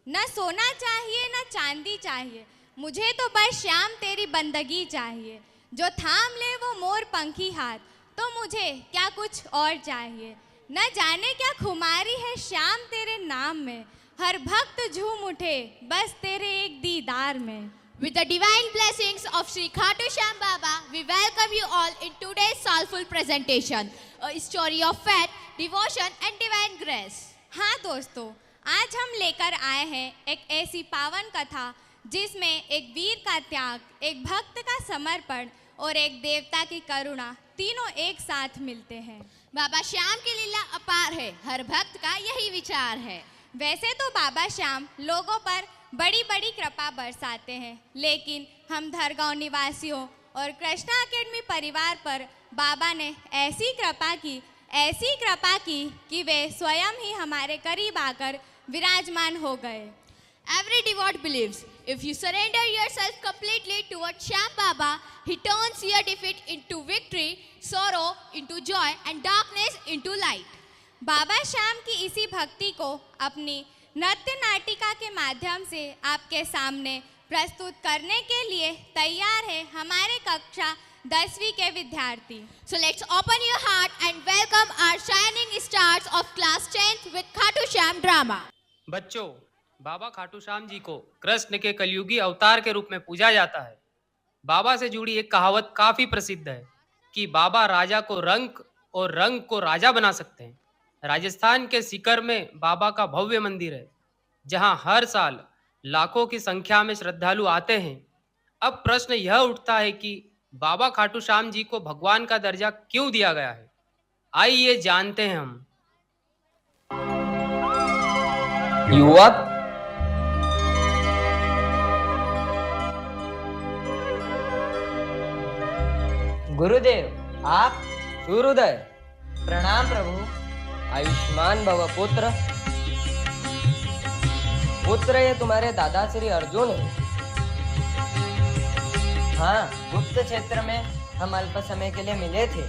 न सोना चाहिए न चांदी चाहिए, मुझे तो बस श्याम तेरी बंदगी चाहिए। जो थाम ले वो मोर पंखी हाथ, तो मुझे क्या कुछ और चाहिए। न जाने क्या खुमारी है श्याम तेरे नाम में, हर भक्त झूम उठे बस तेरे एक दीदार में। With the divine blessings of Sri Khatu Shyam Baba, we welcome you all in today's soulful presentation, a story of faith, devotion and divine grace. हाँ दोस्तों, आज हम लेकर आए हैं एक ऐसी पावन कथा जिसमें एक वीर का त्याग, एक भक्त का समर्पण और एक देवता की करुणा तीनों एक साथ मिलते हैं। बाबा श्याम की लीला अपार है, हर भक्त का यही विचार है। वैसे तो बाबा श्याम लोगों पर बड़ी बड़ी कृपा बरसाते हैं, लेकिन हम धरगांव निवासियों और कृष्णा अकेडमी परिवार पर बाबा ने ऐसी कृपा की कि वे स्वयं ही हमारे करीब आकर विराजमान हो गए। Every devout believes if you surrender yourself completely towards Shyam Baba, he turns your defeat into victory, sorrow into joy and darkness into light. बाबा श्याम की इसी भक्ति को अपनी नृत्य नाटिका के माध्यम से आपके सामने प्रस्तुत करने के लिए तैयार है हमारे कक्षा 10वीं के विद्यार्थी। So let's open your heart and welcome our shining stars of class 10th with Khatu Shyam drama. बच्चों, बाबा खाटू श्याम जी को कृष्ण के कलयुगी अवतार के रूप में पूजा जाता है। बाबा से जुड़ी एक कहावत काफी प्रसिद्ध है कि बाबा राजा को रंग और रंग को राजा बना सकते हैं। राजस्थान के सीकर में बाबा का भव्य मंदिर है, जहां हर साल लाखों की संख्या में श्रद्धालु आते हैं। अब प्रश्न यह उठता है कि बाबा खाटू श्याम जी को भगवान का दर्जा क्यों दिया गया है। आइए जानते हैं हम। युवक, गुरुदेव, आप सूर्योदय। प्रणाम प्रभु। आयुष्मान भव पुत्र। पुत्र, ये तुम्हारे दादा श्री अर्जुन है। हाँ, गुप्त क्षेत्र में हम अल्प समय के लिए मिले थे।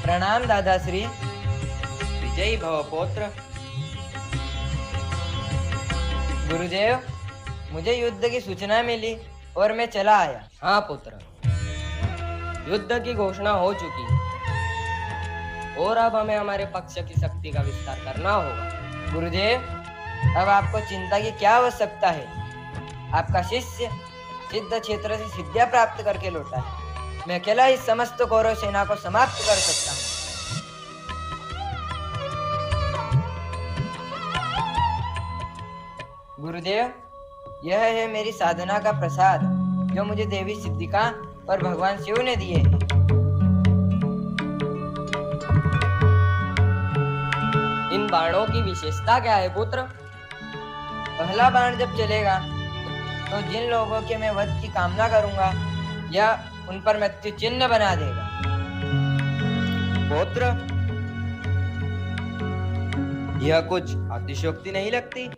प्रणाम दादाश्री। विजयी भव पुत्र। गुरुदेव, मुझे युद्ध की सूचना मिली और मैं चला आया। हाँ पुत्र, युद्ध की घोषणा हो चुकी है और अब हमें हमारे पक्ष की शक्ति का विस्तार करना होगा। गुरुदेव, अब आपको चिंता की क्या आवश्यकता है? आपका शिष्य सिद्ध क्षेत्र से सिद्धियां प्राप्त करके लौटा है। मैं अकेला इस समस्त कौरव सेना को समाप्त कर सकता हूँ। गुरुदेव, यह है मेरी साधना का प्रसाद जो मुझे देवी सिद्धिका और भगवान शिव ने दिए हैं। इन बाणों की विशेषता क्या है पुत्र? पहला बाण जब चलेगा तो जिन लोगों के मैं वध की कामना करूंगा यह उन पर मृत्यु चिन्ह बना देगा। पुत्र, यह कुछ अतिशयोक्ति नहीं लगती?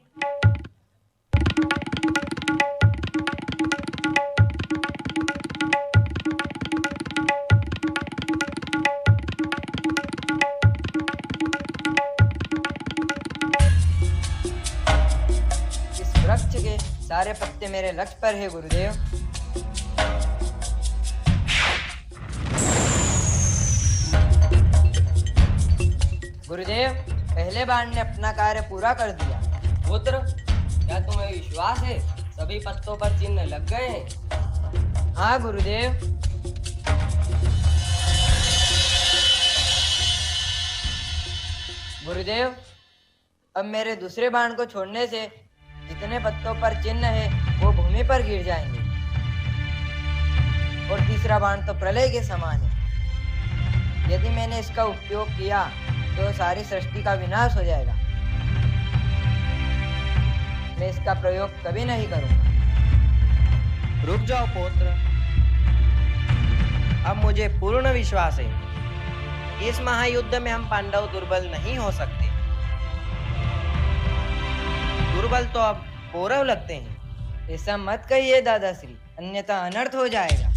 वृक्ष के सारे पत्ते मेरे लक्ष्य पर है गुरुदेव। गुरुदेव, पहले बाण ने अपना कार्य पूरा कर दिया। पुत्र, क्या तुम्हें विश्वास है सभी पत्तों पर चिन्ह लग गए हैं? हाँ गुरुदेव। गुरुदेव, अब मेरे दूसरे बाण को छोड़ने से जितने पत्तों पर चिन्ह है वो भूमि पर गिर जाएंगे और तीसरा बाण तो प्रलय के समान है। यदि मैंने इसका उपयोग किया तो सारी सृष्टि का विनाश हो जाएगा। मैं इसका प्रयोग कभी नहीं करूंगा। रुक जाओ पुत्र, अब मुझे पूर्ण विश्वास है इस महायुद्ध में हम पांडव दुर्बल नहीं हो सकते। दुर्बल तो अब कौरव लगते हैं। ऐसा मत कहिए दादाश्री, अन्यथा अनर्थ हो जाएगा।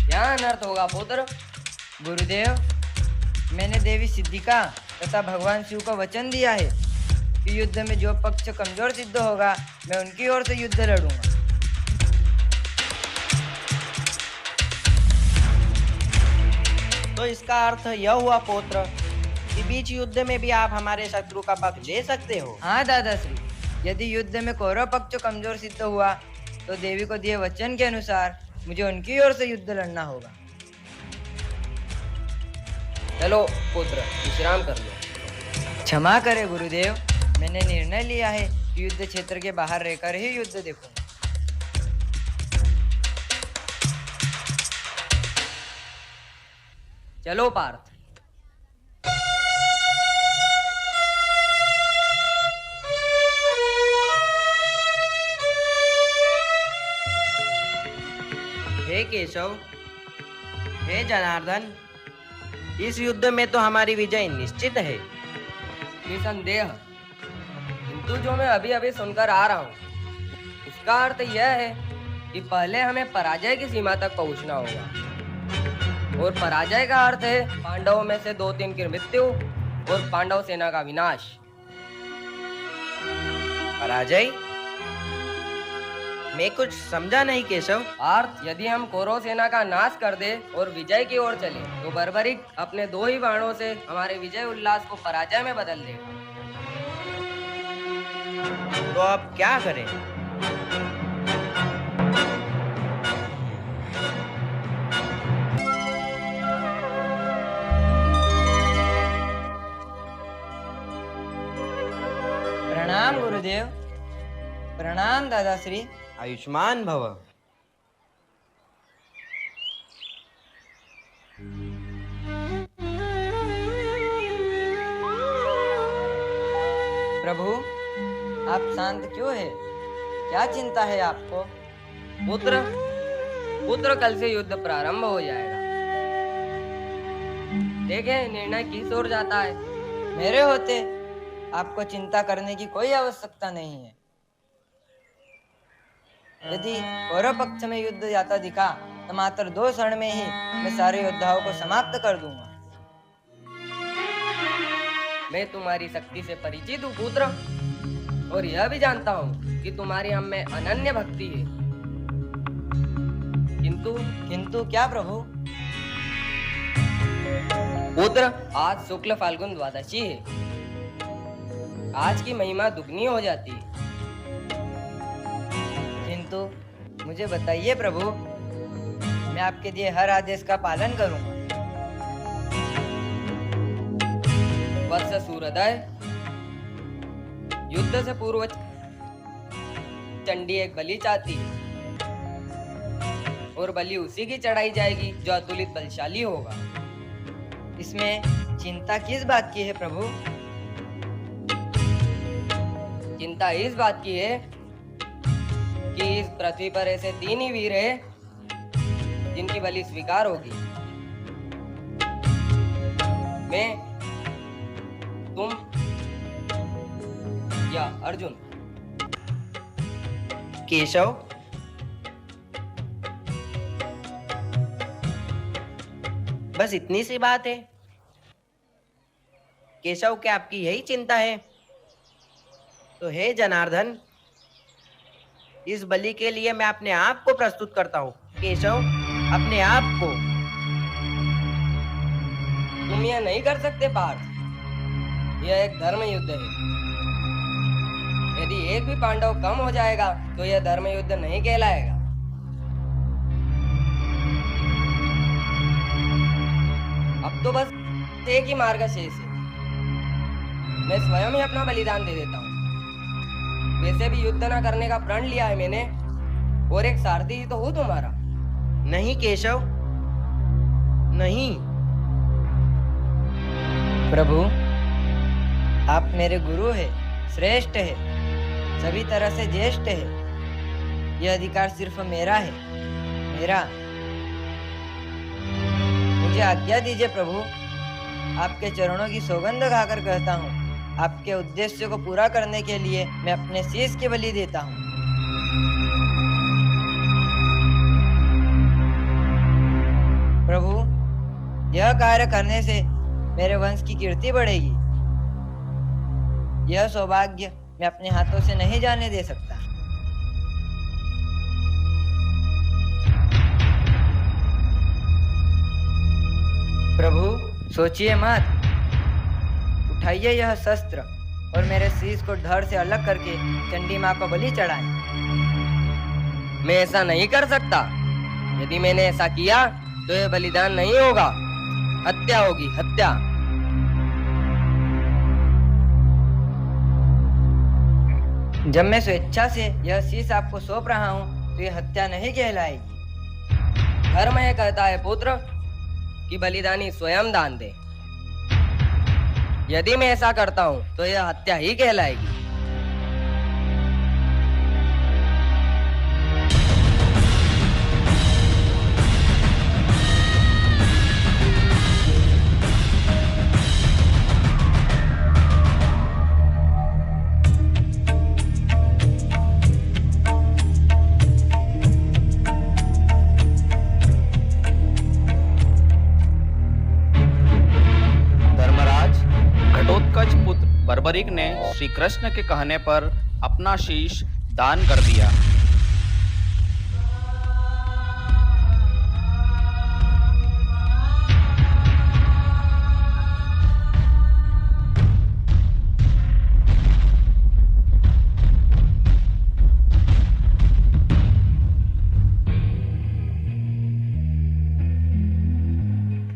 क्या अनर्थ होगा पुत्र? गुरुदेव, मैंने देवी सिद्धिका तथा भगवान शिव को वचन दिया है कि युद्ध में जो पक्ष कमजोर सिद्ध होगा मैं उनकी ओर से युद्ध लड़ूंगा। तो इसका अर्थ यह हुआ पुत्र कि बीच युद्ध में भी आप हमारे शत्रु का पक्ष ले सकते हो। हाँ दादाश्री, यदि युद्ध में कौरव पक्ष कमजोर सिद्ध हुआ तो देवी को दिए वचन के अनुसार मुझे उनकी ओर से युद्ध लड़ना होगा। चलो पुत्र, विश्राम कर लो। क्षमा करे गुरुदेव, मैंने निर्णय लिया है कि युद्ध क्षेत्र के बाहर रहकर ही युद्ध देखूंगा। चलो पार्थ। हे केशव, हे जनार्दन, इस युद्ध में तो हमारी विजय निश्चित है। निसंदेह, किंतु जो मैं अभी अभी सुनकर आ रहा हूँ उसका अर्थ यह है कि पहले हमें पराजय की सीमा तक पहुंचना होगा, और पराजय का अर्थ है पांडवों में से 2-3 की मृत्यु और पांडव सेना का विनाश। पराजय? मैं कुछ समझा नहीं केशव। पार्थ, यदि हम कौरव सेना का नाश कर दे और विजय की ओर चले तो बर्बरिक अपने 2 ही बाणों से हमारे विजय उल्लास को पराजय में बदल देगा। तो अब क्या करें? प्रणाम गुरुदेव। प्रणाम दादाश्री। आयुष्मान भव। प्रभु, आप शांत क्यों है? क्या चिंता है आपको? पुत्र, कल से युद्ध प्रारंभ हो जाएगा। देखें निर्णय किस ओर जाता है। मेरे होते आपको चिंता करने की कोई आवश्यकता नहीं है। यदि कौरव पक्ष में युद्ध जाता दिखा तो मात्र 2 क्षण में ही मैं सारे योद्धाओं को समाप्त कर दूंगा। मैं तुम्हारी शक्ति से परिचित हूँ पुत्र, और यह भी जानता हूँ कि तुम्हारी हम में अनन्य भक्ति है। किंतु क्या प्रभु? पुत्र, आज शुक्ल फाल्गुन द्वादशी है। आज की महिमा दुगनी हो जाती है। किंतु मुझे बताइए प्रभु, मैं आपके दिए हर आदेश का पालन करूंगा। वत्स सूर्योदय, युद्ध से पूर्व चंडी एक बलि चाहती है, और बलि उसी की चढ़ाई जाएगी जो अतुलित बलशाली होगा। इसमें चिंता किस बात की है प्रभु? चिंता इस बात की है कि इस पृथ्वी पर ऐसे 3 ही वीर हैं जिनकी बलि स्वीकार होगी। मैं, तुम या अर्जुन। केशव, बस इतनी सी बात है? केशव, क्या आपकी यही चिंता है? तो हे जनार्दन, इस बलि के लिए मैं अपने आप को प्रस्तुत करता हूँ। केशव, अपने आप को। तुम यह नहीं कर सकते पार्थ, यह एक धर्म युद्ध है। यदि एक भी पांडव कम हो जाएगा तो यह धर्म युद्ध नहीं कहलाएगा। अब तो बस एक ही मार्ग शेष है। मैं स्वयं ही अपना बलिदान दे देता हूँ। वैसे भी युद्ध न करने का प्रण लिया है मैंने, और एक सारथी ही तो हूँ तुम्हारा। नहीं केशव, नहीं। प्रभु, आप मेरे गुरु हैं, श्रेष्ठ है, सभी तरह से ज्येष्ठ है। यह अधिकार सिर्फ मेरा है, मेरा। मुझे आज्ञा दीजिए प्रभु। आपके चरणों की सौगंध खाकर कहता हूँ, आपके उद्देश्य को पूरा करने के लिए मैं अपने शीश की बलि देता हूँ। प्रभु, यह कार्य करने से मेरे वंश की कीर्ति बढ़ेगी। यह सौभाग्य मैं अपने हाथों से नहीं जाने दे सकता। प्रभु सोचिए मत, उठाइए यह शस्त्र और मेरे शीश को धड़ से अलग करके चंडी माँ को बलि चढ़ाएं। मैं ऐसा नहीं कर सकता। यदि मैंने ऐसा किया तो यह बलिदान नहीं होगा, हत्या होगी, हत्या। जब मैं स्वेच्छा से यह शीश आपको सौंप रहा हूँ तो यह हत्या नहीं कहलाएगी। धर्म यह कहता है पुत्र कि बलिदानी स्वयं दान दे। यदि मैं ऐसा करता हूँ तो यह हत्या ही कहलाएगी। बर्बरिक ने श्री कृष्ण के कहने पर अपना शीश दान कर दिया।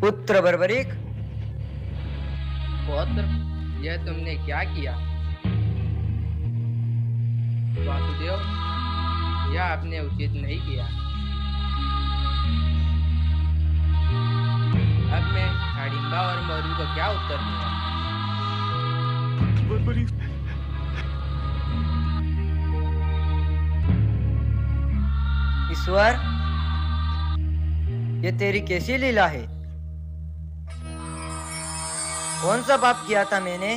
पुत्र बर्बरिक, पुत्र, यह तुमने क्या किया? वासुदेव, यह आपने उचित नहीं किया। अब मैं हाडिम्बा और मौरू को क्या उत्तर दूंगा? ईश्वर, ये तेरी कैसी लीला है? कौन सा पाप किया था मैंने?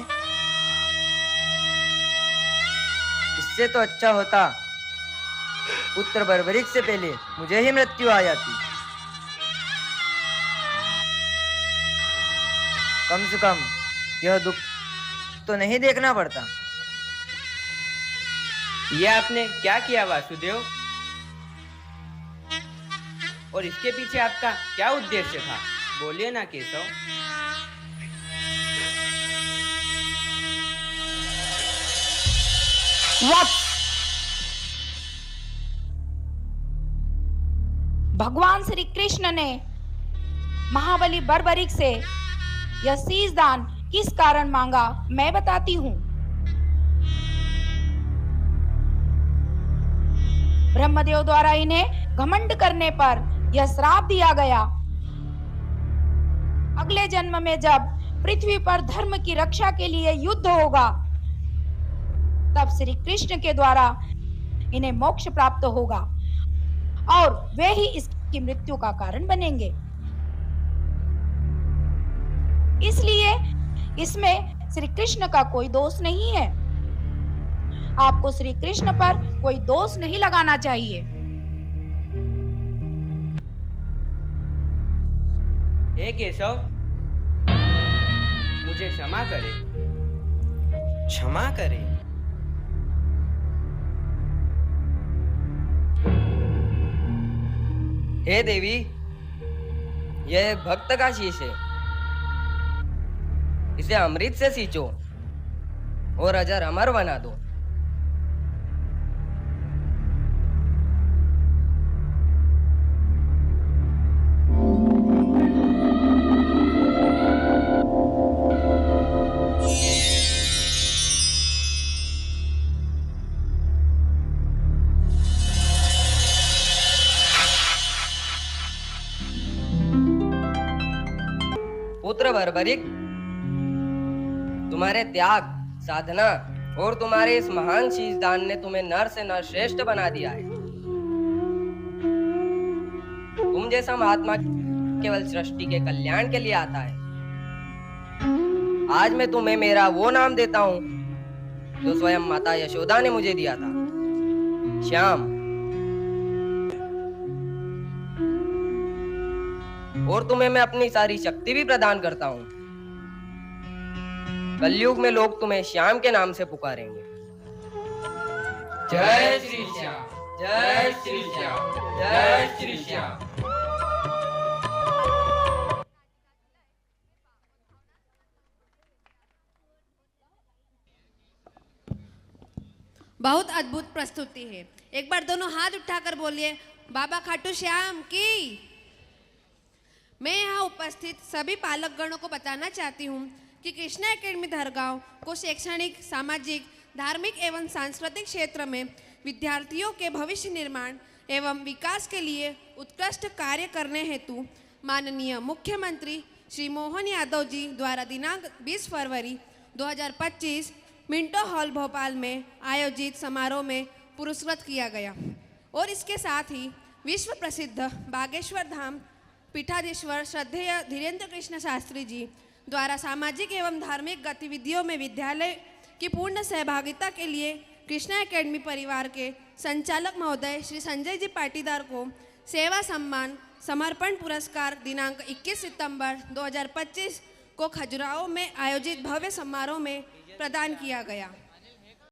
इससे तो अच्छा होता पुत्र बर्बरिक से पहले मुझे ही मृत्यु आ जाती। कम से कम यह दुख तो नहीं देखना पड़ता। यह आपने क्या किया वासुदेव? और इसके पीछे आपका क्या उद्देश्य था? बोलिए ना केशव। भगवान श्री कृष्ण ने महाबली बर्बरिक से यह शीश दान किस कारण मांगा, मैं बताती हूँ। ब्रह्मदेव द्वारा इन्हें घमंड करने पर यह श्राप दिया गया। अगले जन्म में जब पृथ्वी पर धर्म की रक्षा के लिए युद्ध होगा, तब श्री कृष्ण के द्वारा इन्हें मोक्ष प्राप्त होगा और वे ही इसकी मृत्यु का कारण बनेंगे। इसलिए इसमें श्री कृष्ण का कोई दोष नहीं है। आपको श्री कृष्ण पर कोई दोष नहीं लगाना चाहिए। हे केशव, मुझे क्षमा करे। क्षमा करे? हे देवी, यह एक भक्त का शीश है। इसे अमृत से सींचो और अजर अमर बना दो। पुत्र बर्बरिक, तुम्हारे त्याग, साधना और तुम्हारे इस महान शीश दान ने तुम्हें नर से नर श्रेष्ठ बना दिया है। तुम जैसा महात्मा केवल सृष्टि के कल्याण के लिए आता है। आज मैं तुम्हें मेरा वो नाम देता हूँ जो स्वयं माता यशोदा ने मुझे दिया था, श्याम। और तुम्हें मैं अपनी सारी शक्ति भी प्रदान करता हूँ। कलयुग में लोग तुम्हें श्याम के नाम से पुकारेंगे। जय श्री श्याम, जय श्री श्याम, जय श्री श्याम। बहुत अद्भुत प्रस्तुति है। एक बार दोनों हाथ उठाकर बोलिए, बाबा खाटू श्याम की। मैं यहाँ उपस्थित सभी पालक गणों को बताना चाहती हूँ कि कृष्णा एकेडमी धरगांव को शैक्षणिक, सामाजिक, धार्मिक एवं सांस्कृतिक क्षेत्र में विद्यार्थियों के भविष्य निर्माण एवं विकास के लिए उत्कृष्ट कार्य करने हेतु माननीय मुख्यमंत्री श्री मोहन यादव जी द्वारा दिनांक 20 फरवरी 2025 मिंटो हॉल भोपाल में आयोजित समारोह में पुरस्कृत किया गया और इसके साथ ही विश्व प्रसिद्ध बागेश्वर धाम पीठाधीश्वर श्रद्धेय धीरेन्द्र कृष्ण शास्त्री जी द्वारा सामाजिक एवं धार्मिक गतिविधियों में विद्यालय की पूर्ण सहभागिता के लिए कृष्णा एकेडमी परिवार के संचालक महोदय श्री संजय जी पाटीदार को सेवा सम्मान समर्पण पुरस्कार दिनांक 21 सितंबर 2025 को खजुराहो में आयोजित भव्य समारोह में प्रदान किया गया।